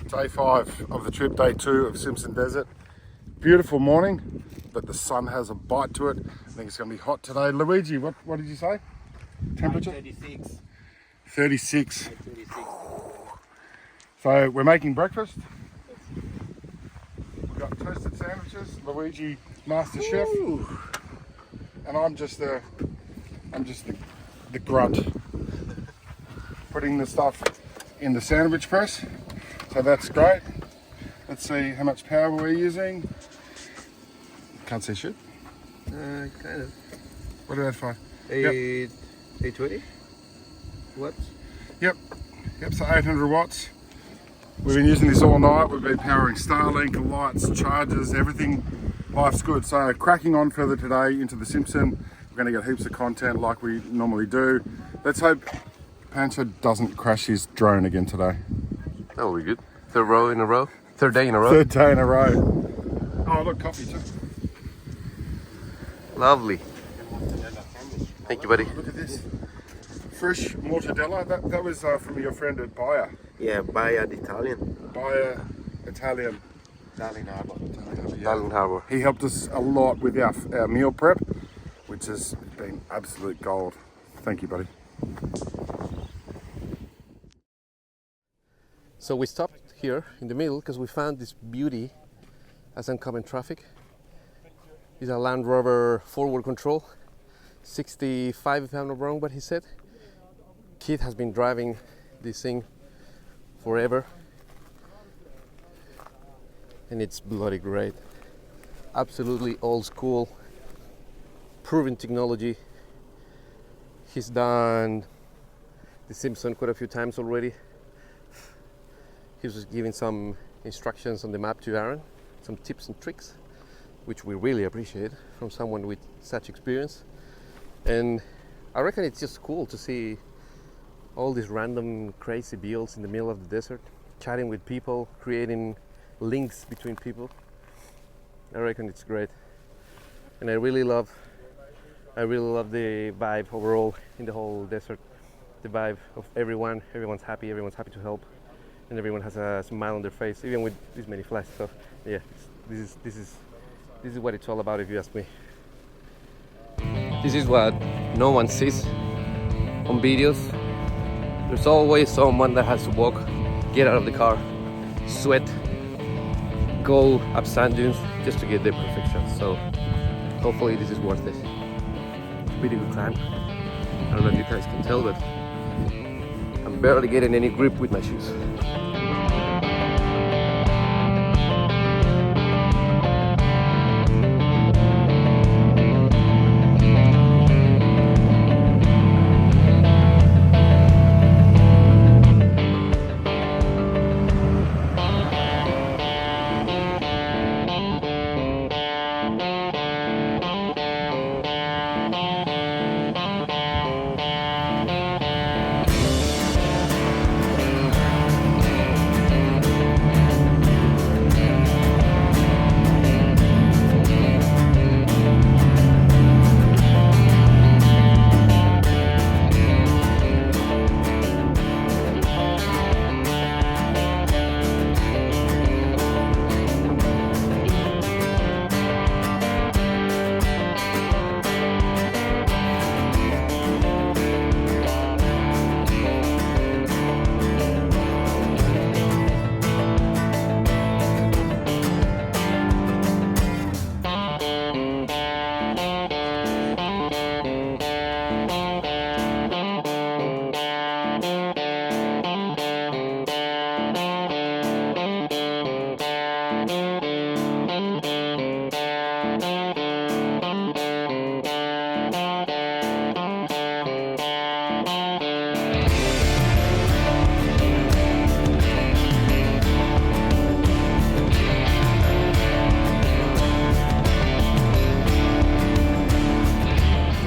Day 5 of the trip, day 2 of Simpson Desert. Beautiful morning, but the sun has a bite to it. I think it's going to be hot today. Luigi, what did you say? Temperature? 36. 36. So we're making breakfast. We've got toasted sandwiches. Luigi, master chef, and I'm just the grunt, putting the stuff in the sandwich press. So that's great. Let's see how much power we're using. Can't see shit. Kind of. What did that for? 820 watts. Yep, so 800 watts. We've been using this all night. We've been powering Starlink, lights, chargers, everything. Life's good. So cracking on further today into the Simpson. We're going to get heaps of content like we normally do. Let's hope Pancho doesn't crash his drone again today. That will be good. Third day in a row. Third day in a row. Oh, look, coffee too. Lovely. Thank you, buddy. Look at this. Fresh mortadella. That was from your friend at Bayer. Yeah, Bayer Italian. Bayer Italian. Darling Harbour. Yeah. Darling Harbour. He helped us a lot with our meal prep, which has been absolute gold. Thank you, buddy. So we stopped here in the middle because we found this beauty as oncoming traffic. It's a Land Rover forward control, 65 if I'm not wrong what he said. Kid has been driving this thing forever and it's bloody great. Absolutely old school, proven technology. He's done the Simpson quite a few times already. He was giving some instructions on the map to Aaron, some tips and tricks, which we really appreciate from someone with such experience. And I reckon it's just cool to see all these random crazy builds in the middle of the desert, chatting with people, creating links between people. I reckon it's great. And I really love the vibe overall in the whole desert. The vibe of everyone's happy to help. And everyone has a smile on their face, even with this many flies. So yeah, this is what it's all about, if you ask me. This is what no one sees on videos. There's always someone that has to walk, get out of the car, sweat, go up sand dunes just to get their perfect shot. So hopefully this is worth it. Pretty good climb. I don't know if you guys can tell, but I'm barely getting any grip with my shoes.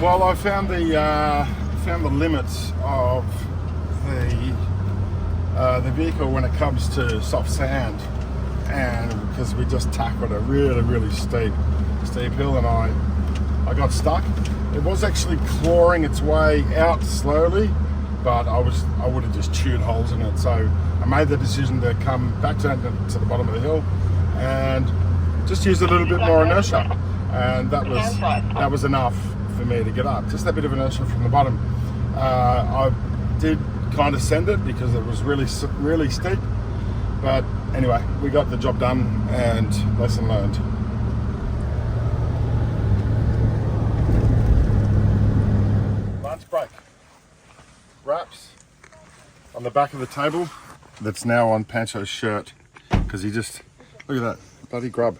Well, I found the limits of the vehicle when it comes to soft sand, and because we just tackled a really steep hill, and I got stuck. It was actually clawing its way out slowly, but I would have just chewed holes in it. So I made the decision to come back down to the bottom of the hill and just use a little bit more inertia, and that was enough for me to get up. Just that bit of inertia from the bottom. I did kind of send it because it was really steep, but anyway, we got the job done and lesson learned. Lunch break. Wraps on the back of the table. That's now on Pancho's shirt because he just, look at that bloody grub.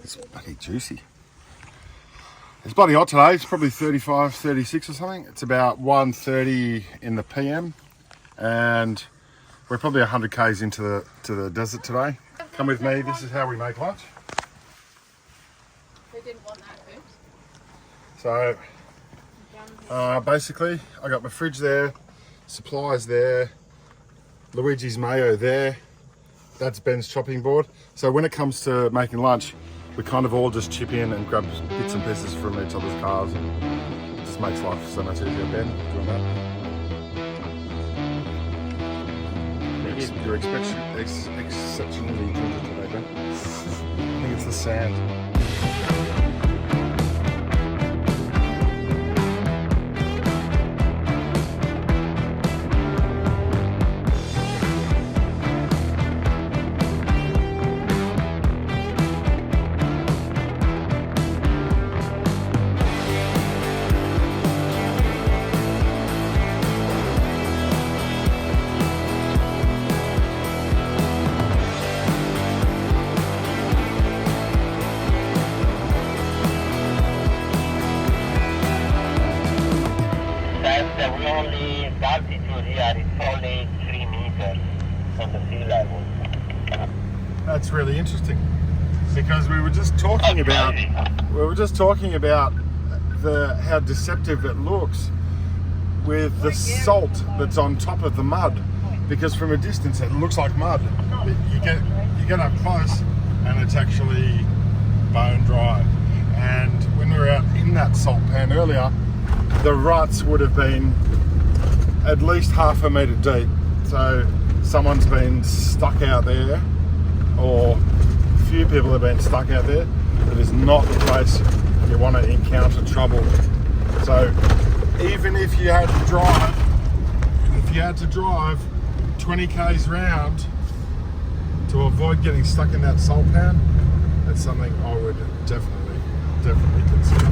It's bloody juicy. It's bloody hot today. It's probably 35, 36 or something. It's about 1:30 in the PM, and we're probably 100 k's into the desert today. Come with me. This is how we make lunch. They didn't want that food. So basically, I got my fridge there, supplies there, Luigi's mayo there. That's Ben's chopping board. So when it comes to making lunch, we kind of all just chip in and grab bits and pieces from each other's cars, and it just makes life so much easier. Ben, doing that? You're exceptionally ginger today, Ben. I think it's the sand. The only altitude here is only 3 meters from the sea level. That's really interesting because we were just talking about how deceptive it looks with the salt that's on top of the mud, because from a distance it looks like mud. You get up close and it's actually bone dry. And when we were out in that salt pan earlier, the ruts would have been at least half a metre deep. So someone's been stuck out there, or a few people have been stuck out there. It is not the place you want to encounter trouble. So even if you had to drive 20 k's round to avoid getting stuck in that salt pan, that's something I would definitely consider.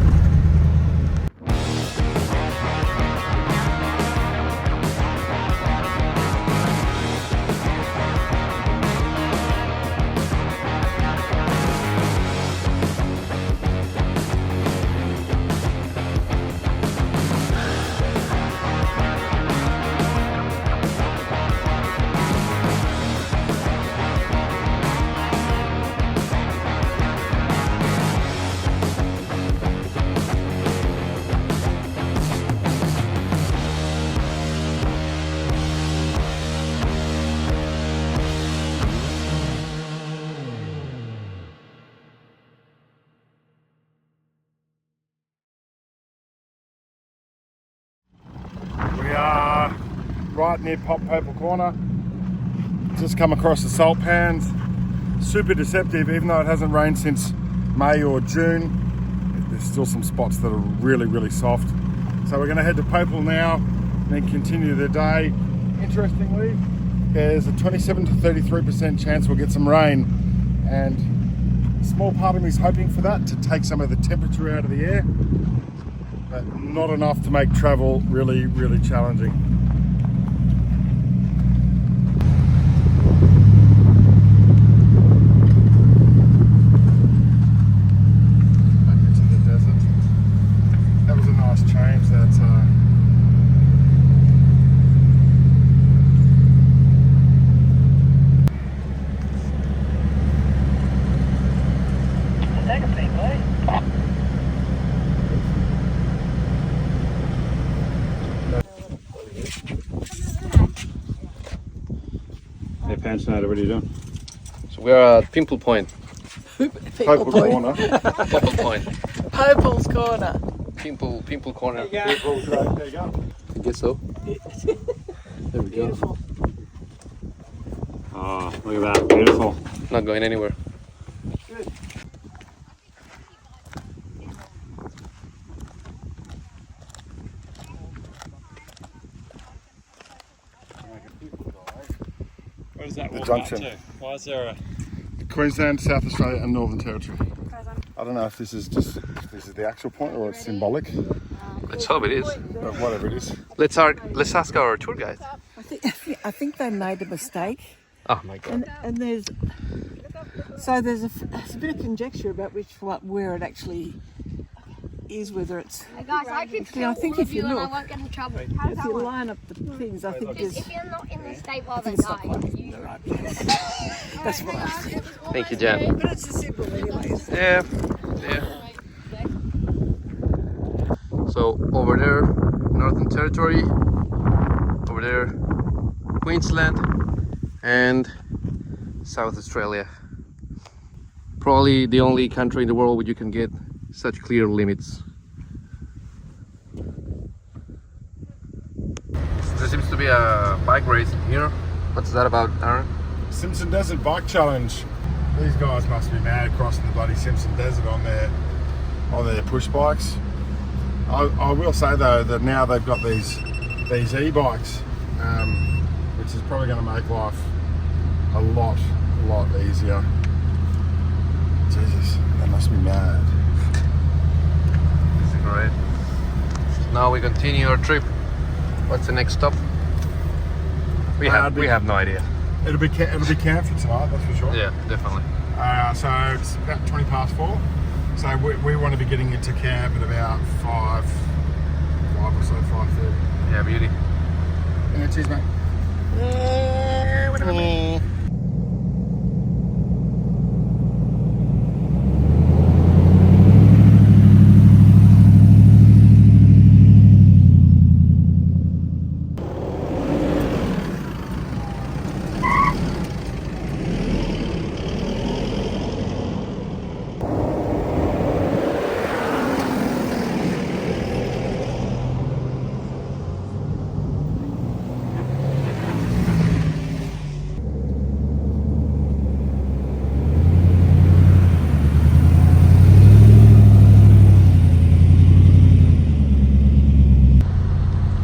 Right near Poeppel Corner. Just come across the salt pans. Super deceptive, even though it hasn't rained since May or June. There's still some spots that are really soft. So we're going to head to Poeppel now and then continue the day. Interestingly, there's a 27 to 33% chance we'll get some rain, and a small part of me is hoping for that to take some of the temperature out of the air, but not enough to make travel really challenging. Hey, Pants Snyder, what are you doing? So we're at Pimple Point. Poeppel Corner. Poeppel Point. Poeppel's Corner. Pimple Corner. There you go. I guess so. There we go. Beautiful. Oh, look at that. Beautiful. Not going anywhere. What is that The walk junction. up to? Why is there a... Queensland, South Australia, and Northern Territory. I don't know if this is the actual point or it's symbolic, Let's hope it is. but whatever it is. Let's ask our tour guide. I think they made a mistake, Oh my god. and there's a bit of conjecture about where it actually is, whether it's. Hey guys, I can Yeah, I tell think all if of you you and I look- won't get in trouble. How does If that you work? line up the things, I think Because there's. if you're not in the state while they It's not die, quite you... the right place. That's what I think. Thank you, Jan. But it's a symbol, anyways. Yeah. Yeah. So over there, Northern Territory. Over there, Queensland, and South Australia. Probably the only country in the world where you can get such clear limits. There seems to be a bike race here. What's that about, Aaron? Simpson Desert Bike Challenge. These guys must be mad crossing the bloody Simpson Desert on their push bikes. I will say though that now they've got these e-bikes, which is probably going to make life a lot easier. Jesus, they must be mad. This is great. Now we continue our trip. What's the next stop? We have no idea. It'll be camp for tonight, that's for sure. Yeah, definitely. So it's about 20 past 4. So we want to be getting into camp at about 5 or so, 5:30. Yeah, beauty. Yeah, cheers, mate.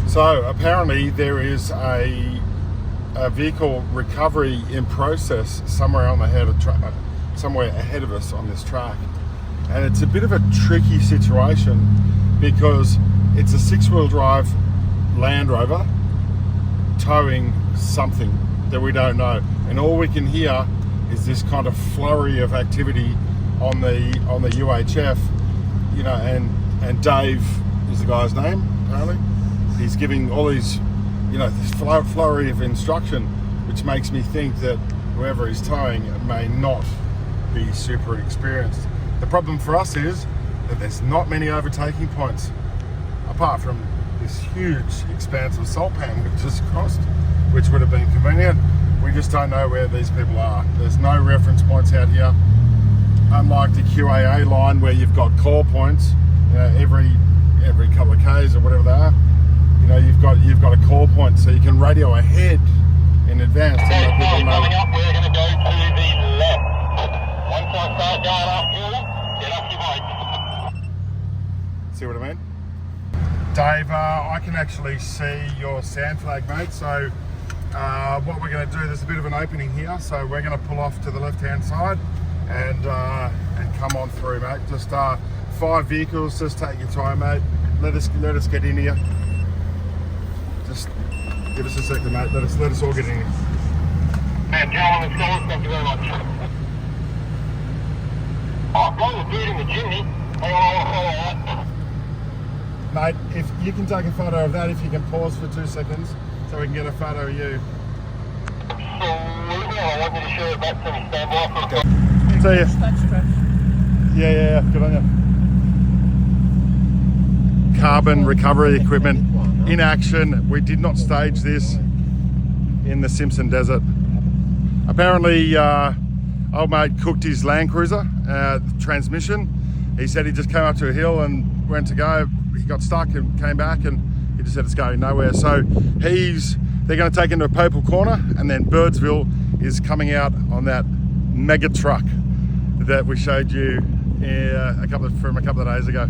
So apparently there is a vehicle recovery in process somewhere ahead of us on this track, and it's a bit of a tricky situation because it's a 6-wheel drive Land Rover towing something that we don't know, and all we can hear is this kind of flurry of activity on the UHF, you know, and Dave is the guy's name apparently. He's giving all these, you know, this flurry of instruction, which makes me think that whoever he's towing may not be super experienced. The problem for us is that there's not many overtaking points, apart from this huge expanse of salt pan we've just crossed, which would have been convenient. We just don't know where these people are. There's no reference points out here, unlike the QAA line where you've got call points, you know, every couple of Ks or whatever they are. You know, you've got a call point, so you can radio ahead in advance to let people know. Coming up, we're going to go to the left. Once I start going uphill, get off your bike. See what I mean? Dave, I can actually see your sand flag, mate. So what we're going to do, there's a bit of an opening here, so we're going to pull off to the left-hand side and come on through, mate. Just 5 vehicles. Just take your time, mate. Let us get in here. Just give us a second, mate. Let us all get in here. Man, gentlemen, fellas, thank you very much. Oh, blow the dude in the chimney. Hang on. Mate, if you can take a photo of that, if you can pause for 2 seconds so we can get a photo of you. I want you to show it back to me. Stand by for a See ya. That's trash. Yeah, good on you. Carbon recovery equipment in action. We did not stage this in the Simpson Desert. Apparently, old mate cooked his Land Cruiser transmission. He said he just came up to a hill and went to go. He got stuck and came back, and he just said it's going nowhere. So they're going to take him to Poeppel Corner, and then Birdsville is coming out on that mega truck that we showed you from a couple of days ago.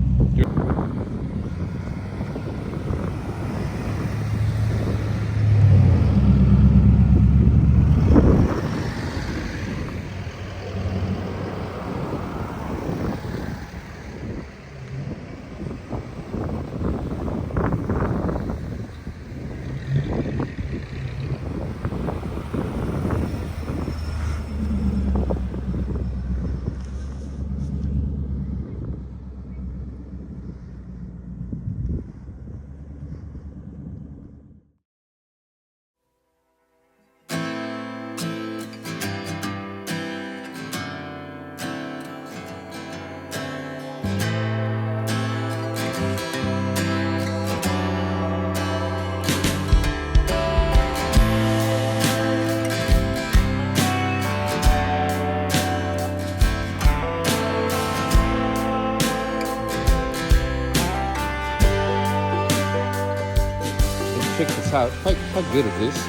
Check this out. How good is this?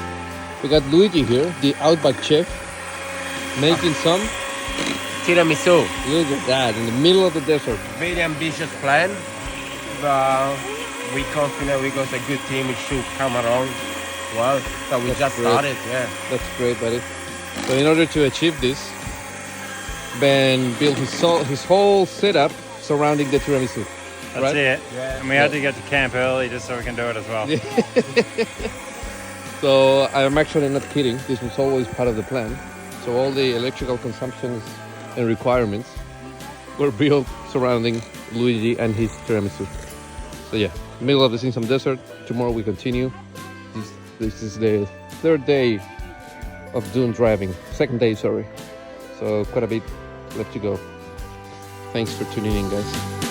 We got Luigi here, the Outback chef, making some Tiramisu. Look at that, in the middle of the desert. Very ambitious plan. We confident we got a good team. It should come along. Well, so we That's just great. started. Yeah. That's great, buddy. So in order to achieve this, Ben built his whole setup surrounding the tiramisu. That's right? it. Yeah. And we had to get to camp early just so we can do it as well. So I'm actually not kidding. This was always part of the plan. So all the electrical consumptions and requirements were built surrounding Luigi and his tiramisu. So yeah, middle of the Simpson Desert. Tomorrow we continue. This is the third day of dune driving. Second day, sorry. So quite a bit left to go. Thanks for tuning in, guys.